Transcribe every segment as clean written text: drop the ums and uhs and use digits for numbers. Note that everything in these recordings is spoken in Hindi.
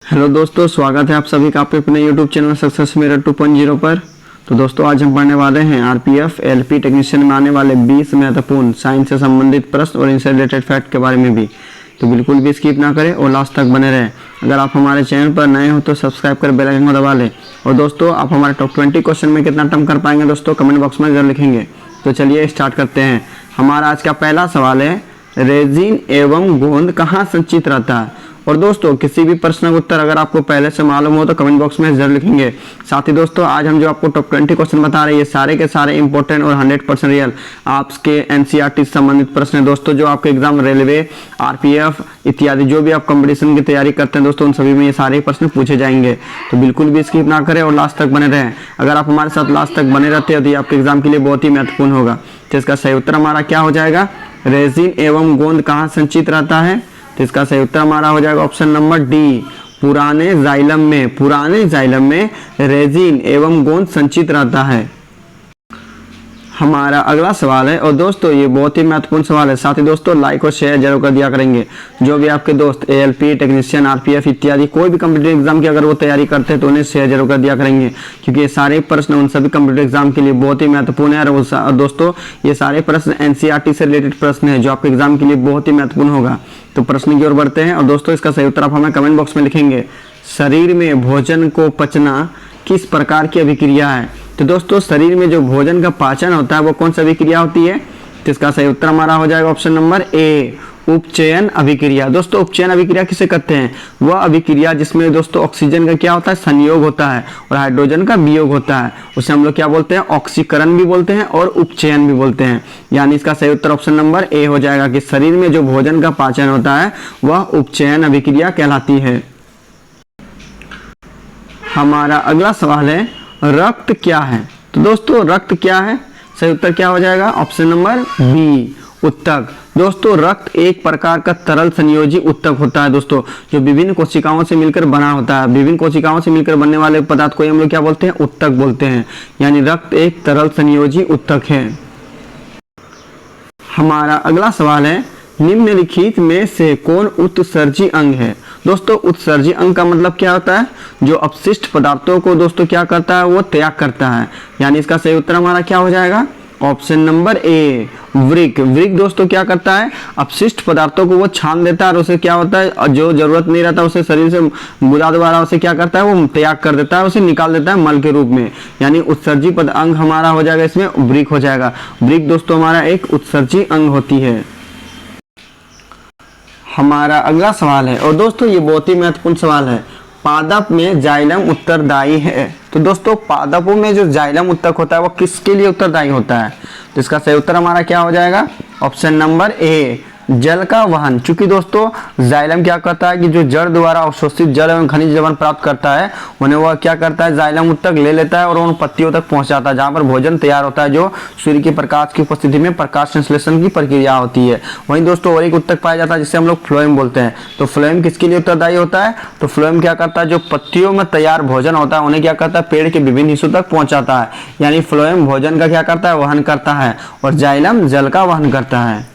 हेलो दोस्तों, स्वागत है आप सभी का आपके अपने यूट्यूब चैनल सक्सेस मेरठ 2.0 पर। तो दोस्तों आज हम पढ़ने वाले हैं आरपीएफ एलपी टेक्नीशियन में आने वाले 20 महत्वपूर्ण साइंस से संबंधित प्रश्न और इनसे रिलेटेड फैक्ट के बारे में भी। तो बिल्कुल भी स्किप ना करें और लास्ट तक बने रहें। अगर आप हमारे चैनल पर नए हो तो सब्सक्राइब कर बेल आइकन को दबा लें। और दोस्तों आप हमारे टॉप 20 क्वेश्चन में कितना अटेम्प्ट कर पाएंगे दोस्तों कमेंट बॉक्स में जरूर लिखेंगे। तो चलिए स्टार्ट करते हैं। हमारा आज का पहला सवाल है, रेजिन एवं गोंद कहाँ संचित रहता है। और दोस्तों किसी भी प्रश्न का उत्तर अगर आपको पहले से मालूम हो तो कमेंट बॉक्स में जरूर लिखेंगे। साथ ही दोस्तों आज हम जो आपको टॉप 20 क्वेश्चन बता रहे हैं ये सारे के सारे इंपॉर्टेंट और 100% रियल आपके एनसीईआरटी से संबंधित प्रश्न है दोस्तों, जो आपके एग्जाम रेलवे आरपीएफ इत्यादि जो भी आप कंपटीशन की तैयारी करते हैं दोस्तों उन सभी में ये सारे प्रश्न पूछे जाएंगे। तो बिल्कुल भी स्किप ना करें और लास्ट तक बने रहें। अगर आप हमारे साथ लास्ट तक बने रहते हैं तो ये आपके एग्जाम के लिए बहुत ही महत्वपूर्ण होगा। तो इसका सही उत्तर हमारा क्या हो जाएगा, रेजिन एवं गोंद कहाँ संचित रहता है। तो इसका सही उत्तर हमारा हो जाएगा ऑप्शन नंबर डी, पुराने जाइलम में। पुराने जाइलम में रेजिन एवं गोंद संचित रहता है। हमारा अगला सवाल है और दोस्तों ये बहुत ही महत्वपूर्ण सवाल है। साथ ही दोस्तों लाइक और शेयर जरूर कर दिया करेंगे। जो भी आपके दोस्त एएलपी टेक्नीशियन आरपीएफ इत्यादि कोई भी कॉम्पिटिटिव एग्जाम की अगर वो तैयारी करते हैं तो उन्हें शेयर जरूर कर दिया करेंगे, क्योंकि ये सारे प्रश्न उन सभी कॉम्पिटिटिव एग्जाम के लिए बहुत ही महत्वपूर्ण है। और दोस्तों ये सारे प्रश्न एनसीईआरटी से रिलेटेड प्रश्न है जो आपके एग्जाम के लिए बहुत ही महत्वपूर्ण होगा। तो प्रश्न की ओर बढ़ते हैं और दोस्तों इसका सही उत्तर आप हमें कमेंट बॉक्स में लिखेंगे। शरीर में भोजन को पचना किस प्रकार की अभिक्रिया है। तो दोस्तों शरीर में जो भोजन का पाचन होता है वो कौन सी अभिक्रिया होती है। तो इसका सही उत्तर हमारा हो जाएगा ऑप्शन नंबर ए, उपचयन अभिक्रिया। दोस्तों उपचयन अभिक्रिया किसे कहते हैं, वह अभिक्रिया जिसमें दोस्तों ऑक्सीजन का क्या होता है, संयोग होता है और हाइड्रोजन का वियोग होता है। उसे हम लोग क्या बोलते हैं, ऑक्सीकरण भी बोलते हैं और उपचयन भी बोलते हैं। यानी इसका सही उत्तर ऑप्शन नंबर ए हो जाएगा कि शरीर में जो भोजन का पाचन होता है वह उपचयन अभिक्रिया कहलाती है। हमारा अगला सवाल है, रक्त क्या है। तो दोस्तों रक्त क्या है, सही उत्तर क्या हो जाएगा ऑप्शन नंबर बी, उत्तक। दोस्तों रक्त एक प्रकार का तरल संयोजी उत्तक होता है दोस्तों, जो विभिन्न कोशिकाओं से मिलकर बना होता है। विभिन्न कोशिकाओं से मिलकर बनने वाले पदार्थ को हम लोग क्या बोलते हैं, उत्तक बोलते हैं। यानी रक्त एक तरल संयोजी उत्तक है। हमारा अगला सवाल है, निम्नलिखित में से कौन उत्सर्जी अंग है। दोस्तों उत्सर्जी अंग का मतलब क्या होता है, जो अपशिष्ट पदार्थों को दोस्तों क्या करता है, वो त्याग करता है। यानी इसका सही उत्तर हमारा क्या हो जाएगा ऑप्शन नंबर ए, वृक्क। वृक्क दोस्तों क्या करता है, अपशिष्ट पदार्थों को वो छान देता है और उसे क्या होता है, जो जरूरत नहीं रहता उसे शरीर से गुदा द्वारा उसे क्या करता है, वो त्याग कर देता है, उसे निकाल देता है मल के रूप में। यानी उत्सर्जी पद अंग हमारा हो जाएगा इसमें वृक्क हो जाएगा। वृक्क दोस्तों हमारा एक उत्सर्जी अंग होती है। हमारा अगला सवाल है और दोस्तों ये बहुत ही महत्वपूर्ण सवाल है, पादप में जाइलम उत्तरदायी है। तो दोस्तों पादपों में जो जाइलम उत्तक होता है वो किसके लिए उत्तरदायी होता है। तो इसका सही उत्तर हमारा क्या हो जाएगा ऑप्शन नंबर ए, जल का वहन। चूंकि दोस्तों जाइलम क्या करता है कि जो जड़ द्वारा अवशोषित जल एवं खनिज लवण प्राप्त करता है उन्हें वह क्या करता है, जाइलम उत्तक ले लेता है और उन पत्तियों तक पहुंचाता है जहां पर भोजन तैयार होता है, जो सूर्य के प्रकाश की उपस्थिति में प्रकाश संश्लेषण की प्रक्रिया होती है। वहीं दोस्तों और एक उत्तक पाया जाता है जिसे हम लोग फ्लोएम बोलते हैं। तो फ्लोएम किसके लिए उत्तरदायी होता है, तो फ्लोएम क्या करता है, जो पत्तियों में तैयार भोजन होता है उन्हें क्या करता है, पेड़ के विभिन्न हिस्सों तक पहुंचाता है। यानी फ्लोएम भोजन का क्या करता है, वहन करता है और जाइलम जल का वहन करता है।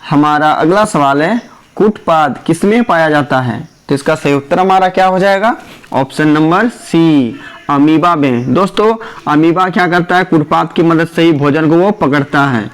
हमारा अगला सवाल है, कूटपाद किसमें पाया जाता है। तो इसका सही उत्तर हमारा क्या हो जाएगा ऑप्शन नंबर सी, अमीबा में। दोस्तों अमीबा क्या करता है, कूटपाद की मदद से ही भोजन को वो पकड़ता है।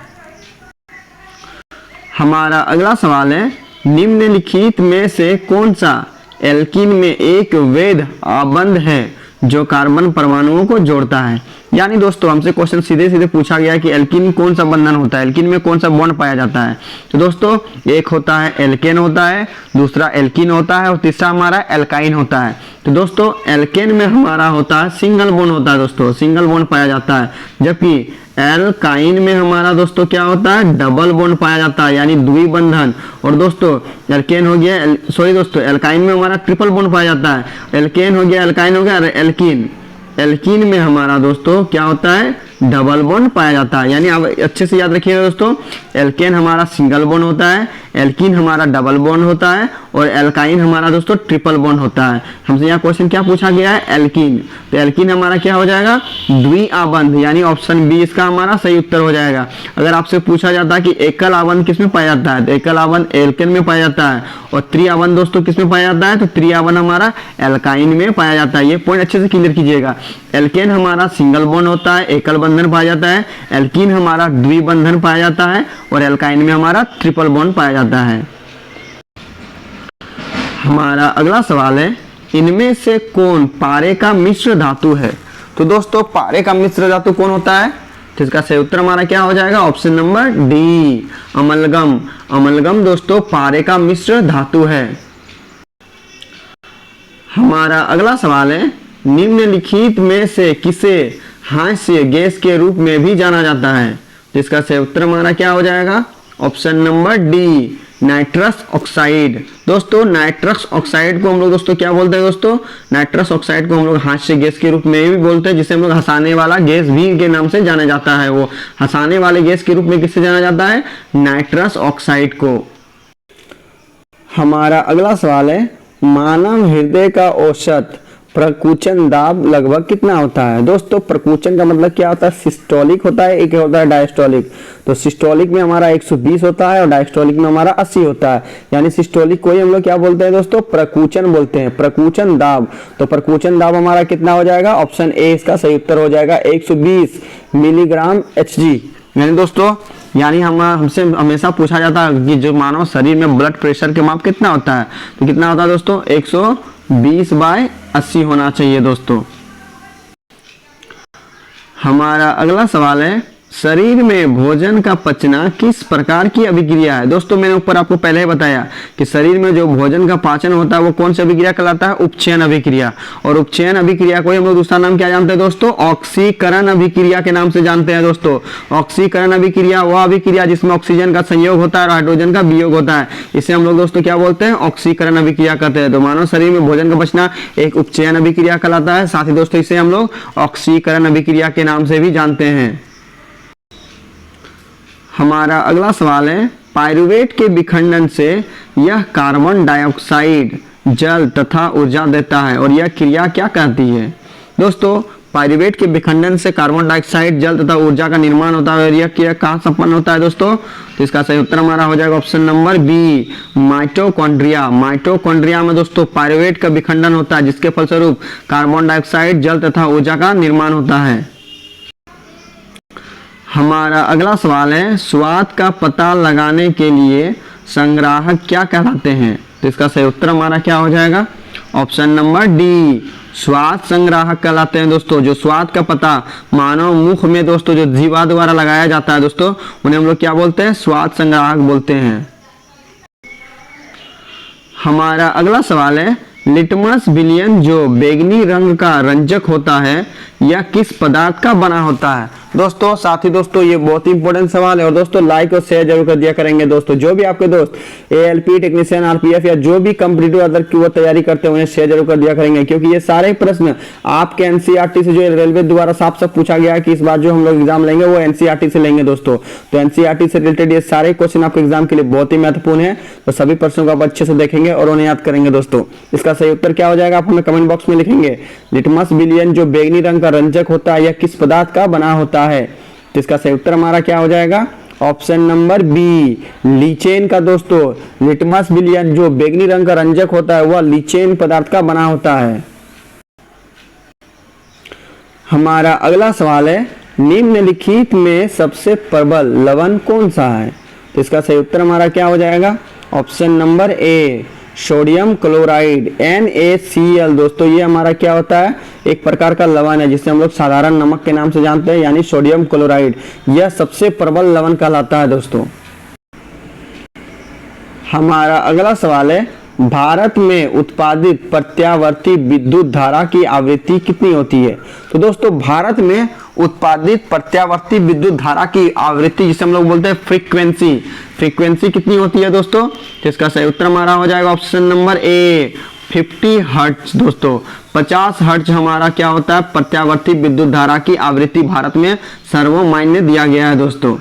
हमारा अगला सवाल है, निम्नलिखित में से कौन सा एल्कीन में एक वैध आबंध है जो कार्बन परमाणुओं को जोड़ता है। यानी दोस्तों हमसे क्वेश्चन सीधे सीधे पूछा गया कि एल्कीन कौन सा बंधन होता है, एल्कीन में कौन सा बॉन्ड पाया जाता है। तो दोस्तों एक होता है एल्केन होता है, दूसरा एल्कीन होता है और तीसरा हमारा एल्काइन होता है। तो दोस्तों एल्केन में हमारा होता है सिंगल बॉन्ड होता है दोस्तों, सिंगल बॉन्ड पाया जाता है। जबकि एल्काइन में हमारा दोस्तों क्या होता है, डबल बॉन्ड पाया जाता है यानी द्विबंधन। और दोस्तों एल्केन हो गया, सॉरी दोस्तों एल्काइन में हमारा ट्रिपल बॉन्ड पाया जाता है। एल्केन हो गया, एल्काइन हो गया, एल्कीन। एल्कीन में हमारा दोस्तों क्या होता है, डबल बॉन्ड पाया जाता है। यानी आप अच्छे से याद रखिएगा दोस्तों, एल्केन हमारा सिंगल बॉन्ड होता है, एल्कीन हमारा डबल बॉन्ड होता है और एल्काइन हमारा दोस्तों ट्रिपल बॉन्ड होता है। हमसे यहाँ क्वेश्चन क्या पूछा गया है, एल्कीन, तो एल्कीन हमारा क्या हो जाएगा, द्विआबंध, यानी ऑप्शन बी इसका हमारा सही उत्तर हो जाएगा। अगर आपसे पूछा जाता है कि एकल आबंध किसमें पाया जाता है, तो एकल आबंध एल्केन में पाया जाता है, और त्रिआबंध दोस्तों किसमें पाया जाता है, तो त्रिआबंध हमारा एल्काइन में पाया जाता है। ये पॉइंट अच्छे से क्लियर कीजिएगा। एल्केन हमारा सिंगल बॉन्ड होता है, एकल बंधन पाया जाता है, एल्कीन हमारा द्विबंधन पाया जाता है, और एल्काइन में हमारा ट्रिपल बॉन्ड पाया जाता है। हमारा अगला सवाल है, इनमें से कौन पारे का मिश्र धातु है। तो दोस्तों पारे का मिश्र धातु कौन होता है, तो इसका सही उत्तर हमारा क्या हो जाएगा, option number D, amalgam. Amalgam दोस्तों पारे का मिश्र धातु है। हमारा अगला सवाल है, निम्नलिखित में से किसे हास्य गैस के रूप में भी जाना जाता है। जिसका सही उत्तर हमारा क्या हो जाएगा, option number D, nitrous oxide. दोस्तों नाइट्रस ऑक्साइड को हम लोग दोस्तों क्या बोलते हैं, दोस्तों नाइट्रस ऑक्साइड को हम लोग हास्य गैस के रूप में भी बोलते हैं, जिसे हम लोग हंसाने वाला गैस भी के नाम से जाना जाता है। वो हंसाने वाले गैस के रूप में किससे जाना जाता है, नाइट्रस ऑक्साइड को। हमारा अगला सवाल है, मानव हृदय का औसत प्रकुचन दाब लगभग कितना होता है। दोस्तों प्रकुचन का मतलब क्या होता है, सिस्टोलिक होता है, एक होता है डायस्टोलिक। तो सिस्टोलिक में हमारा 120 होता है और डायस्टोलिक में हमारा 80 होता है, यानी सिस्टोलिक को ही हम लोग क्या बोलते हैं दोस्तों, प्रकुचन बोलते हैं, प्रकुचन दाब। तो प्रकुचन दाब हमारा कितना हो जाएगा, ऑप्शन ए इसका सही उत्तर हो जाएगा, 120 मिलीग्राम HG। यानी दोस्तों हमसे हमेशा पूछा जाता है कि जो मानव शरीर में ब्लड प्रेशर के माप कितना होता है, तो कितना होता है दोस्तों, 120/80 होना चाहिए दोस्तों। हमारा अगला सवाल है, शरीर में भोजन का पचना किस प्रकार की अभिक्रिया है। दोस्तों मैंने ऊपर आपको पहले ही बताया कि शरीर में जो भोजन का पाचन होता है वो कौन सी अभिक्रिया कहलाता है, उपचयन अभिक्रिया। और उपचयन अभिक्रिया को हम लोग दूसरा नाम क्या जानते हैं दोस्तों, ऑक्सीकरण अभिक्रिया के नाम से जानते हैं दोस्तों। ऑक्सीकरण अभिक्रिया वह अभिक्रिया जिसमें ऑक्सीजन का संयोग होता है और हाइड्रोजन का वियोग होता है, इसे हम लोग दोस्तों क्या बोलते हैं, ऑक्सीकरण अभिक्रिया कहते हैं। तो मानव शरीर में भोजन का पचना एक उपचयन अभिक्रिया कहलाता है, साथ ही दोस्तों इसे हम लोग ऑक्सीकरण अभिक्रिया के नाम से भी जानते हैं। हमारा अगला सवाल है, पाइरुवेट के विखंडन से यह कार्बन डाइऑक्साइड जल तथा ऊर्जा देता है और यह क्रिया क्या कहती है। दोस्तों पाइरुवेट के विखंडन से कार्बन डाइऑक्साइड जल तथा ऊर्जा का निर्माण होता है और यह क्रिया कहाँ संपन्न होता है दोस्तों, तो इसका सही उत्तर हमारा हो जाएगा option number B, mitochondria. Mitochondria में दोस्तों पाइरुवेट का विखंडन होता है, जिसके फलस्वरूप कार्बन डाइऑक्साइड जल तथा ऊर्जा का निर्माण होता है। हमारा अगला सवाल है, स्वाद का पता लगाने के लिए संग्राहक क्या कहलाते हैं। तो इसका सही उत्तर हमारा क्या हो जाएगा, ऑप्शन नंबर डी, स्वाद संग्राहक कहलाते हैं दोस्तों। जो स्वाद का पता मानव मुख में दोस्तों जो जीवा द्वारा लगाया जाता है दोस्तों, उन्हें हम लोग क्या बोलते हैं, स्वाद संग्राहक बोलते हैं। हमारा अगला सवाल है, लिटमस विलयन जो बैंगनी रंग का रंजक होता है यह किस पदार्थ का बना होता है। दोस्तों साथ ही दोस्तों ये बहुत ही इंपॉर्टेंट सवाल है और दोस्तों लाइक और शेयर जरूर कर दिया करेंगे दोस्तों। जो भी आपके दोस्त ALP टेक्नीशियन RPF या जो भी कॉम्पिटिटिव अदर की वो तैयारी करते हैं उन्हें शेयर जरूर कर दिया करेंगे, क्योंकि ये सारे प्रश्न आपके NCERT से जो रेलवे द्वारा साफ साफ पूछा गया है कि इस बार जो हम लोग एग्जाम लेंगे वो NCERT से लेंगे दोस्तों। तो NCERT से रिलेटेड ये सारे क्वेश्चन आपके एग्जाम के लिए बहुत ही महत्वपूर्ण है, तो सभी प्रश्नों को आप अच्छे से देखेंगे और उन्हें याद करेंगे दोस्तों। इसका सही उत्तर क्या हो जाएगा आप हमें कमेंट बॉक्स में लिखेंगे। लिटमस विलयन जो बैंगनी रंग का रंजक होता है यह किस पदार्थ का बना होता है, तो इसका सही उत्तर हमारा क्या हो जाएगा, ऑप्शन नंबर बी, लीचेन का दोस्तों। लिटमस विलयन जो बैंगनी रंग का रंजक होता है वह लीचेन पदार्थ का बना होता है। हमारा अगला सवाल है, निम्नलिखित में सबसे प्रबल लवण कौन सा है, तो इसका सही उत्तर हमारा क्या हो जाएगा, option number A, sodium chloride NaCl। दोस्तों ये हमारा क्या होता है, एक प्रकार का लवण है जिसे हम लोग साधारण नमक के नाम से जानते हैं, यानी सोडियम क्लोराइड। यह सबसे प्रबल लवण कहलाता है दोस्तों। हमारा अगला सवाल है, भारत में उत्पादित प्रत्यावर्ती विद्युत धारा की आवृत्ति कितनी होती है। तो दोस्तों भारत में उत्पादित प्रत्यावर्ती विद्युत धारा की आवृत्ति जिसे हम लोग बोलते हैं फ्रीक्वेंसी कितनी होती है दोस्तों, तो इसका सही उत्तर हमारा हो जाएगा ऑप्शन नंबर ए, 50 हर्ट्ज। दोस्तों 50 हर्ट्ज हमारा क्या होता है, प्रत्यावर्ती विद्युत धारा की आवृत्ति भारत में सर्वमान्य दिया गया है दोस्तों।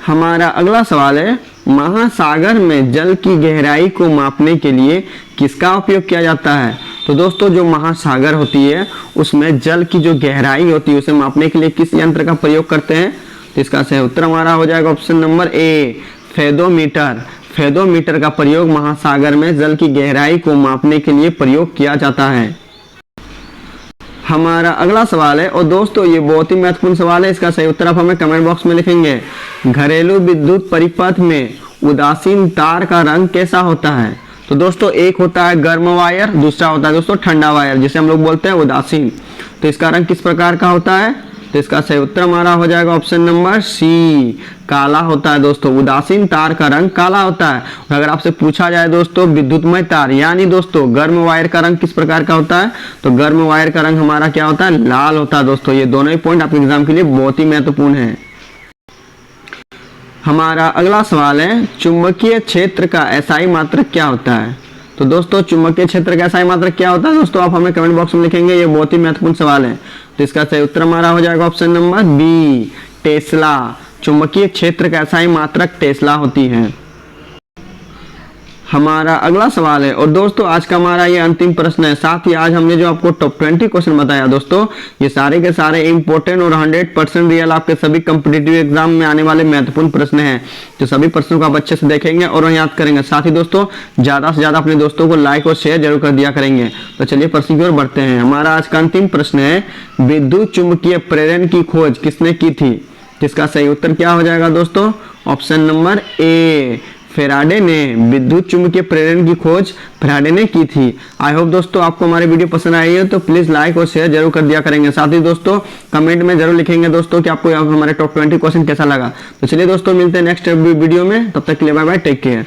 हमारा अगला सवाल है, महासागर में जल की गहराई को मापने के लिए किसका उपयोग किया जाता है? तो दोस्तों जो महासागर होती है उसमें जल की जो गहराई होती है उसे मापने के लिए किस यंत्र का प्रयोग करते हैं? तो इसका सही उत्तर हमारा हो जाएगा option number A, fathometer. Fathometer का प्रयोग महासागर में जल की गहराई को मापने के लिए प्रयोग किया जाता है। हमारा अगला सवाल है, और दोस्तों ये बहुत ही महत्वपूर्ण सवाल है, इसका सही उत्तर आप हमें कमेंट बॉक्स में लिखेंगे। घरेलू विद्युत परिपथ में उदासीन तार का रंग कैसा होता है? तो दोस्तों एक होता है गर्म वायर, दूसरा होता है दोस्तों ठंडा वायर, जिसे हम लोग बोलते हैं उदासीन। तो इसका रंग किस प्रकार का होता है? तो इसका सही उत्तर हमारा हो जाएगा ऑप्शन नंबर सी, काला होता है दोस्तों। उदासीन तार का रंग काला होता है। और अगर आपसे पूछा जाए दोस्तों विद्युतमय तार यानी दोस्तों गर्म वायर का रंग किस प्रकार का होता है? तो गर्म वायर का रंग हमारा क्या होता है? लाल होता है दोस्तों। ये दोनों ही पॉइंट आपके एग्जाम के लिए बहुत ही महत्वपूर्ण है। हमारा अगला सवाल है, चुंबकीय क्षेत्र का एसआई मात्रक क्या होता है? तो दोस्तों चुंबकीय क्षेत्र का एसआई मात्रक क्या होता है दोस्तों आप हमें कमेंट बॉक्स में लिखेंगे। ये बहुत ही महत्वपूर्ण सवाल है। तो इसका सही उत्तर हमारा हो जाएगा ऑप्शन नंबर बी, टेस्ला। चुंबकीय क्षेत्र का एसआई मात्रक टेस्ला होती है। हमारा अगला सवाल है, और दोस्तों आज का हमारा ये अंतिम प्रश्न है। साथ ही आज हमने जो आपको टॉप 20 क्वेश्चन बताया दोस्तों, ये सारे के सारे इंपॉर्टेंट और 100% रियल आपके सभी कॉम्पिटिटिव एग्जाम में आने वाले महत्वपूर्ण प्रश्न हैं। तो सभी प्रश्नों को आप अच्छे से देखेंगे और याद करेंगे। साथ ही दोस्तों ज्यादा से ज्यादा अपने दोस्तों को लाइक और शेयर जरूर कर दिया करेंगे। तो चलिए प्रश्न की ओर बढ़ते हैं। हमारा आज का अंतिम प्रश्न है, विद्युत चुंबकीय प्रेरण की खोज किसने की थी? जिसका सही उत्तर क्या हो जाएगा दोस्तों? ऑप्शन नंबर ए, फेराडे ने। विद्युत चुंबकीय प्रेरण की खोज फेराडे ने की थी। आई होप दोस्तों आपको हमारी वीडियो पसंद आई है तो प्लीज लाइक और शेयर जरूर कर दिया करेंगे। साथ ही दोस्तों कमेंट में जरूर लिखेंगे दोस्तों कि आपको हमारे टॉप 20 क्वेश्चन कैसा लगा। तो चलिए दोस्तों मिलते हैं नेक्स्ट वीडियो में, तब तक के लिए बाय बाय, टेक केयर।